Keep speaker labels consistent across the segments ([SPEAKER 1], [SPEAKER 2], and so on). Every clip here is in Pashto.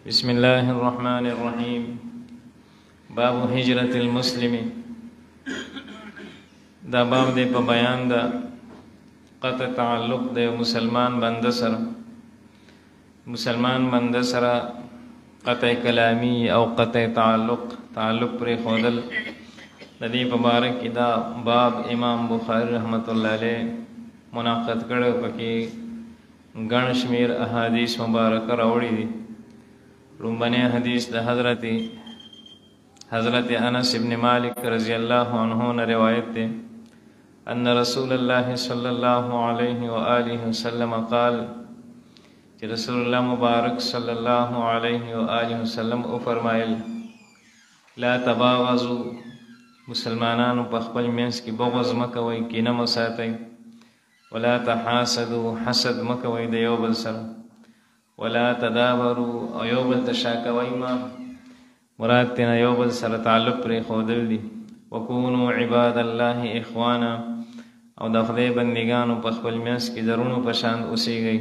[SPEAKER 1] بسم الله الرحمن الرحيم. باب هجرة المسلم. دا باب دے په بیان دا قطع تعلق دے مسلمان بنده سره، مسلمان بنده سره قطع کلامی او قطع تعلق پر خودل ندی مبارک دا باب امام بخاری رحمت الله علیه منعقد کړو، پکې ګڼ شمیر احادیث مبارکه راوړي دي. لومبنی حدیث د حضرت انس ابن مالک رضی اللہ عنہ نے روایت دے ان رسول اللہ صلی اللہ علیہ وآلہ وسلم قال کہ رسول اللہ مبارک صلی اللہ علیہ وآلہ وسلم او فرمائل لا تباغضوا، مسلمانانو په خپل منځ کې بغض مکوئ، کینه مه ساتئ. ولا تحاسدوا، حسد مکوئ د یو بل سره. ولا تدابروا، او یو بل ته شاکوئ ما، مراد تینا یو بل سره تعلق پرې ښودل دي. وکونوا عباد الله اخوانا، او د خدای بندګانو په خپل منځ کې د رونو په شان اوسیږئ.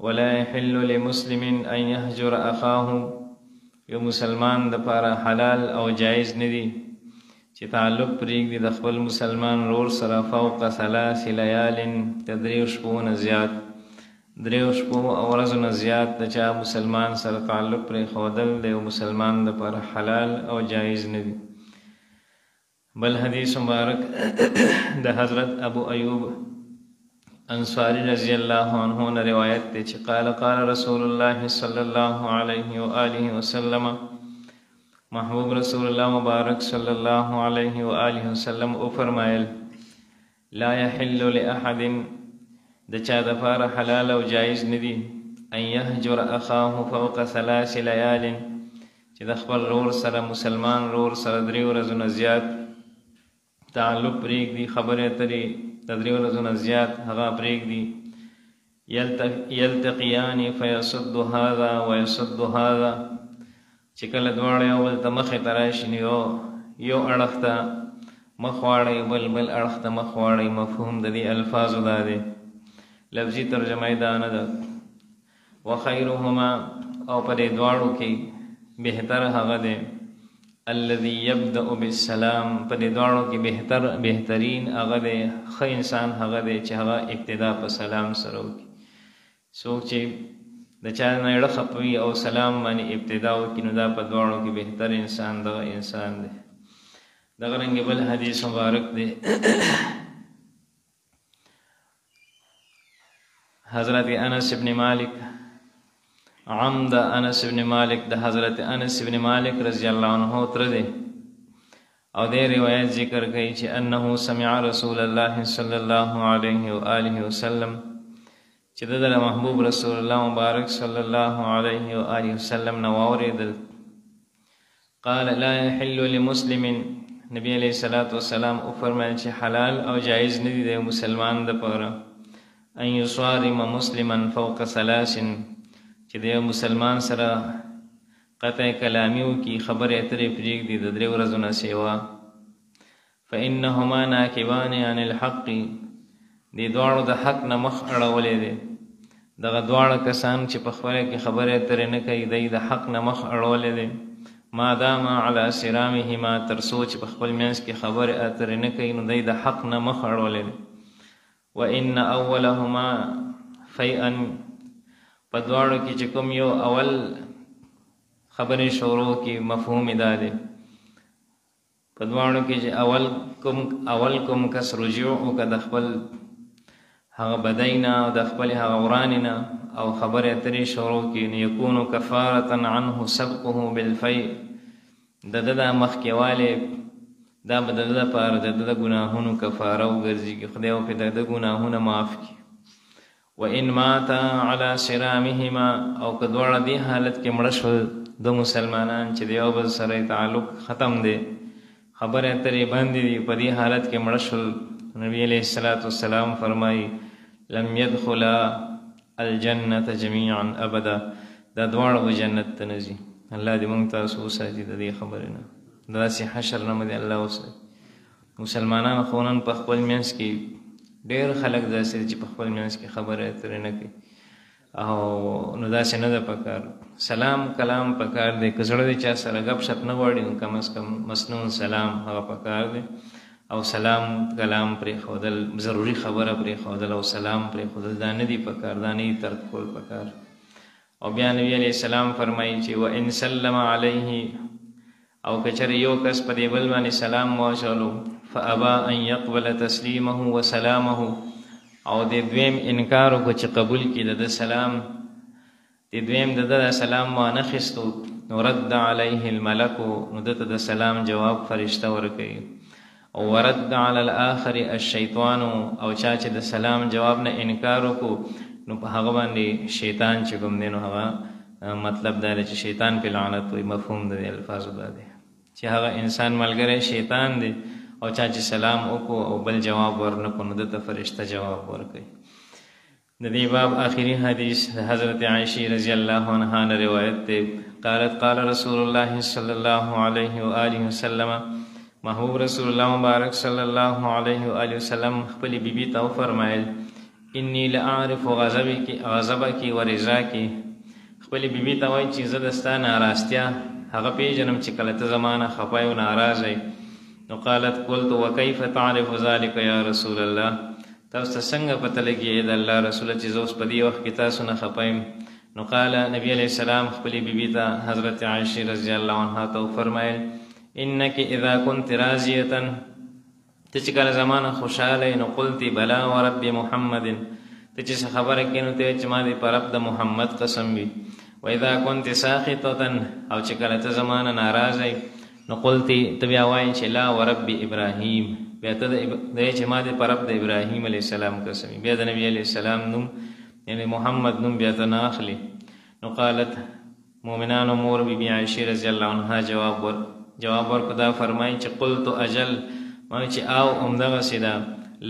[SPEAKER 1] ولا يحل لمسلم ان يهجر اخاه، یو مسلمان د پاره حلال او جایز نه دي چې تعلق پرېږدي د خپل مسلمان رور سره فوق 3 لیال، تدریو شپو نه زیات، دریو شپو او ورځو نه زیات د چا مسلمان سره تعلق پرې ښودل د یو مسلمان دپاره حلال او جایز نه دي. بل حدیث مبارک د حضرت ابو ایوب انصاری رضی اللہ عنہ نے روایت دی چې قال رسول اللہ صلی اللہ علیہ وآلہ وسلم، محبوب رسول اللہ مبارک صلی اللہ علیہ وآلہ وسلم او فرمائل لا يحل لأحد، د چا دپاره حلال او جایز ندی ان یهجر اخاه فوق 3 لیال، چې د خپل رور سره مسلمان رور سره 3 ورځو نه زیات تعلق پرېږدي، خبرې اترې د 3 ورځو نه زیات هغه پرېږدي. یلتقیان فیصد هذا ویصد هذا، چې کله دواړه یو بل ته مخې ته راشي نو یو اړخ ته مخ واړئ، بل اړخ ته مخ واړئ. مفهوم د دې الفاظو دا دی، لفظی ترجمه دا نه ده. وخیرهما، او په دې دواړو کې بهتر هغه دی الذي يبدأ بالسلام، په دې دواړو کې بهترین هغه دی، ښه انسان هغه دی چې هغه ابتدا په سلام سره وکړي. څوک چې د چا نه اړه خپوي او سلام باندې ابتدا وکړي نو دا په دواړو کې بهتر انسان دغه انسان دی. دغه رنګې بل حدیث مبارک دی حضرت انس ابن مالک، عمد انس ابن مالک د حضرت انس ابن مالک رضی اللہ عنہ تر دی، او دې روایت ذکر کوي چې انه سمع رسول الله صلی الله علیه وآلہ وسلم، چې د محبوب رسول الله مبارک صلی الله علیه وآلہ وسلم نو اوریدل قال لا يحل لمسلم، نبی علیہ الصلوۃ والسلام او فرمایي چې حلال او جایز نه دي د مسلمان دپاره ان یصارم مسلما فوق 3، چې د مسلمان سره قطع کلامی وکړي، خبرې اترې پرېږدي د 3 ورځو نه سیوا. فانهما ناکبان عن الحق، دې دواړو د حق نه مخ اړولی دی. دغه دواړه کسان چې په خپله کې خبرې اترې نه کوي دی د حق نه مخ اړولی دی. ما دام علی صرامهما، تر څو چې په خپل منځ کې خبرې اترې نه کوي نو دی د حق نه مخ اړولی دی. وان اولهما فیئا، په دواړو کې چې کوم یو اول خبرې شروع کی مفهوم دا دی، په دواړو کې چې اول کوم کس رجوع وکړه د خپل هغه بدۍ نه او د خپل هغه ورانې نه او خبرې اترې شروع کی نو یکونو کفارة عنه سبقه بالفیء، د ده دا مخکېوالی دا به د ده دپاره د ده د ګناهونو کفاره وګرځېږي، خدای به پرې د ده ګناهونه معاف کړي. وان مات علی صرامهما، او که دواړه دې حالت کې مړه شول د مسلمانان چې د یو بل سره تعلق ختم دی، خبرې اترې بندې دي، په دې حالت کې مړه شول، نبی علیہ الصلوۃ والسلام فرمایي لم يدخلا الجنة جميعا ابدا، دا دواړه به جنت ته نه ځي. الله دې موږ تاسو وساتي د دې خبرې نه، داسې حشر نه مو دې الله وساتي. مسلمانان خو نن په خپل منځ کې ډېر خلک داسې چې په خپل منځ کې خبرې اترې نه کوي، او نو داسې نه ده پکار. سلام کلام پکار دی که زړه د چا سره غپ شپ نه غواړي نو کم از کم مسنون سلام هغه پکار دی او سلام کلام پرې ښودل ضروري خبره پرې ښودل او سلام پرې ښودل دا نه دي پکار دا نه دي ترک کول پکار او بیا نبي علیه السلام فرمایي چې وان سلم علیه او که چېرې یو کس په دې بل باندې سلام واچولو فابا ان يقبل تسلیمه وسلامه او د دویم انکار وکړو چې قبول کړي د سلام د دویم د سلام وانخیستو نو رد علیه الملک نو دته د سلام جواب فرشته ورکوي او ورد علی الاخر الشیطان او چا چې د سلام جواب نه انکار وکړو نو په هغه باندې شیطان چې کوم دی نو هغه مطلب دا دی چې شیطان په لعنت وي مفهوم د الفاظو دا دی چې هغه انسان ملګری شیطان دی او چا چې سلام وکړو او بل جواب ورنکړو نو دته فرشته جواب ورکوي د دې باب آخري حدیث حضرت عائشہ رضی الله عنها نه روایت دی قالت قال رسول الله صلی الله علیه و آله وسلم محبوب رسول الله مبارک صلی الله علیه و آله وسلم خپل بیبي ته فرمایل انی لاعرف غضبک و رضاک خپل بیبي ته وایي چې زه د ستا ناراضتیا هغه پیژنم چې کله ته زمانه خفای او ناراضه نو قالت قلت وكيف تعرف ذلك یا رسول الله تاسو څنګه پته لګي د الله رسول چې زه اوس په دې وخت کې تاسو نه خفایم نو قال نبی علیہ السلام خپل بیبي ته حضرت عائشہ رضی الله عنها ته فرمایل انك اذا كنت راضيه ته چې کله زمانه خوشاله نو قلت بلا ورب محمد ته چې خبره کینو ته چې ما دې پر رب د محمد قسم وي و اذا كنت ساخطه او چې کله ته زمانه ناراضه نو قلت ته بیا وایي چې لا ورب ابراهیم بیا ته د چې ما دې پر رب د ابراهیم علیه السلام قسم بیا د نبی علیه السلام نوم یعنی محمد نوم بیا ته نه اخلي نو قالت مؤمنانو مور بی بی عائشہ رضی الله عنها جواب ورکړه فرمایي چې قلت اجل ما چې او عمدغه سیدا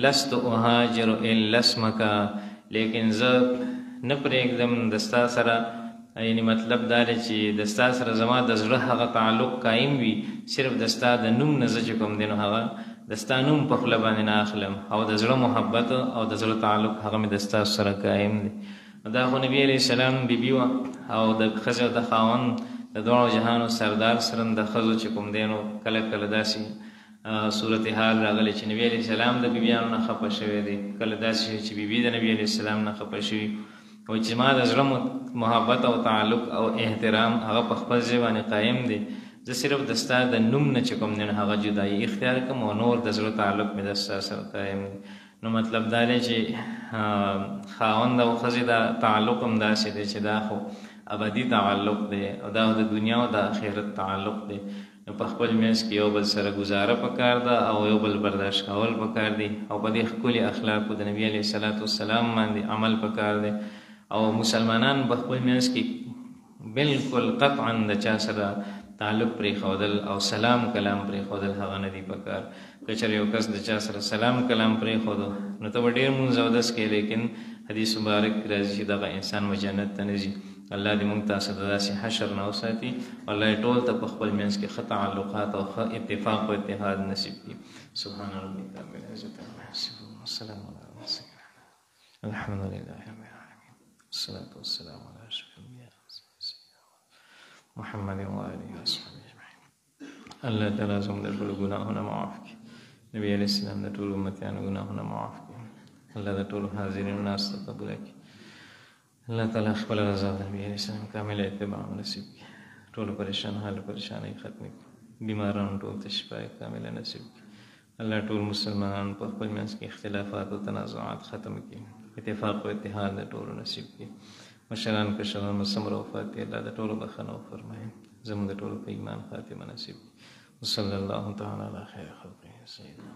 [SPEAKER 1] لست اهاجر الا اسمك لیکن زه نه پرېږدم د ستا سره یعنی مطلب دا دی چې د ستا سره زما د زړه هغه تعلق قایم وي صرف د ستا د نوم نه زه چې کوم دی نو هغه د ستا نوم په خوله باندې نه اخلم او د زړه محبت او د زړه تعلق هغه مې د ستا سره قایم دی دا خو نبی علیه السلام بیبي وه او د ښځې او د خاوند د دواړو جهانو سردار سره د ښځو چې کوم دی نو کله کله داسې صورتحال راغلی چې نبی علیه السلام د بیبیانو نه خفه شوی دی کله داسې چې بیبي د نبی علیه السلام نه خفه شوي او چې ما د زړه محبت او تعلق او احترام هغه په خپل ځای باندې قایم دی زه صرف د ستا د نوم نه چې کوم دی نو هغه جدایي اختیار کوم او نور د زړه تعلق مې د ستا سره قایم دی نو مطلب دا دی چې خاوند او ښځې دا تعلق هم داسې دی چې دا خو ابدي تعلق دی او دا د دنیا او د آخرت تعلق دی نو په خپل منځ کې یو بل سره ګزاره پکار ده او یو بل برداشت کول پکار دی او په دې ښکلي اخلاقو د نبي علیه الصلاة والسلام باندې عمل پکار دی او مسلمانان په خپل منځ کې بالکل قطعا د چا سره تعلق پرېښودل او سلام کلام پرېښودل هغه نه دي پکار که چېرې یو کس د چا سره سلام کلام پرېښودو نو ته به ډېر مونځ اودس کوې لیکن حدیث مبارک کې راځي چې دغه انسان به جنت ته نه ځي الله دې موږ تاسو ته داسې حشر نه وساتي الله یې ټول ته په خپل منځ کې ښه تعلقات او ښه اتفاق او اتحاد نصیب کړي سبحان ربک رب العزة عما یصفون والسلام علی المرسلین الحمد لله رب العالمین والصلاة والسلام علی اشرف الانبیاء محمد و آله و اصحابه اجمعین الله تعالی زموږ د ټولو ګناهونه معاف کړي نبی علیه السلام د ټولو امتیانو ګناهونه معاف کړي الله د ټولو حاضرینو ناستو قبوله کړي الله تعالی خپل رضا د نبی علیه السلام کامل اتباع نصیب کړي ټولو پریشان حال پریشانۍ ختمې کړي بیمارانو ټول ته شفای کامله نصیب کړي الله ټول مسلمانان په خپل منځ کې اختلافات او تنازعات ختم کړي اتفاق او اتحاد د ټولو نصیب کړي مشران کشران مسمر وفات دی الله د ټولو بخښنه وفرمایي زموږ د ټولو په ایمان خاتمه نصیب وصلی الله تعالی علی خیر خلقه سیدنا